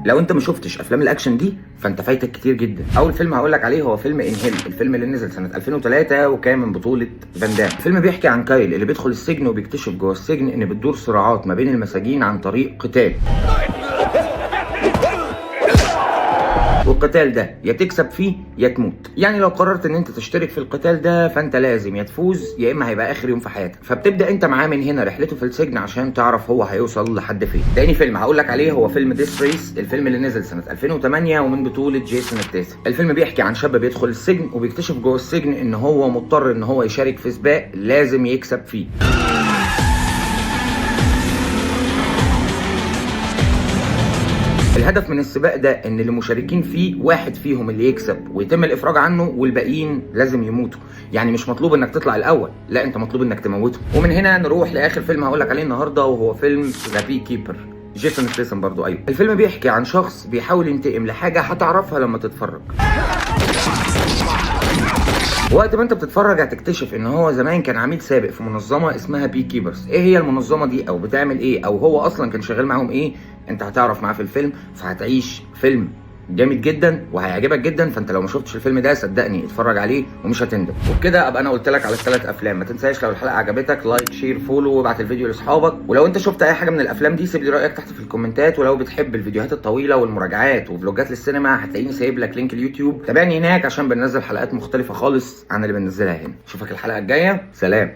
لو انت ما شفتش افلام الاكشن دي فانت فايتك كتير جدا. اول فيلم هقول لك عليه هو فيلم انهيل، الفيلم اللي نزل سنه 2003 وكان من بطوله فان دام. الفيلم بيحكي عن كايل اللي بيدخل السجن وبيكتشف جوه السجن ان بتدور صراعات ما بين المساجين عن طريق قتال، والقتال ده يا تكسب فيه يا تموت. يعني لو قررت ان انت تشترك في القتال ده فانت لازم يا تفوز يا اما هيبقى اخر يوم في حياتك. فبتبدا انت معاه من هنا رحلته في السجن عشان تعرف هو هيوصل لحد فين. تاني فيلم هقول لك عليه هو فيلم ديث ريس، الفيلم اللي نزل سنه 2008 ومن بطوله جيسون ستاثام. الفيلم بيحكي عن شاب بيدخل السجن وبيكتشف جوه السجن ان هو مضطر ان هو يشارك في سباق لازم يكسب فيه. الهدف من السباق ده ان اللي مشاركين فيه واحد فيهم اللي يكسب ويتم الافراج عنه والباقيين لازم يموتوا. يعني مش مطلوب انك تطلع الاول، لا انت مطلوب انك تموته. ومن هنا نروح لاخر فيلم هقول لك عليه النهارده وهو فيلم ذا بي كيبر، جيسون ستاثام برضو. ايوه الفيلم بيحكي عن شخص بيحاول ينتقم لحاجه هتعرفها لما تتفرج. وقت ما انت بتتفرج هتكتشف ان هو زمان كان عميل سابق في منظمه اسمها بي كيبرز. ايه هي المنظمه دي او بتعمل ايه او هو اصلا كان شغال معاهم ايه، انت هتعرف معاه في الفيلم. فهتعيش فيلم جامد جدا وهيعجبك جدا. فانت لو ما شفتش الفيلم ده صدقني اتفرج عليه ومش هتندم. وبكده ابقى انا قلت لك على الثلاث افلام. ما تنساش لو الحلقه عجبتك لايك شير فولو وابعت الفيديو لاصحابك. ولو انت شفت اي حاجه من الافلام دي سيب لي رايك تحت في الكومنتات. ولو بتحب الفيديوهات الطويله والمراجعات وفلوجات للسينما هتلاقيني سايب لك لينك اليوتيوب، تابعني هناك عشان بننزل حلقات مختلفه خالص عن اللي بننزلها هنا. اشوفك الحلقه الجايه، سلام.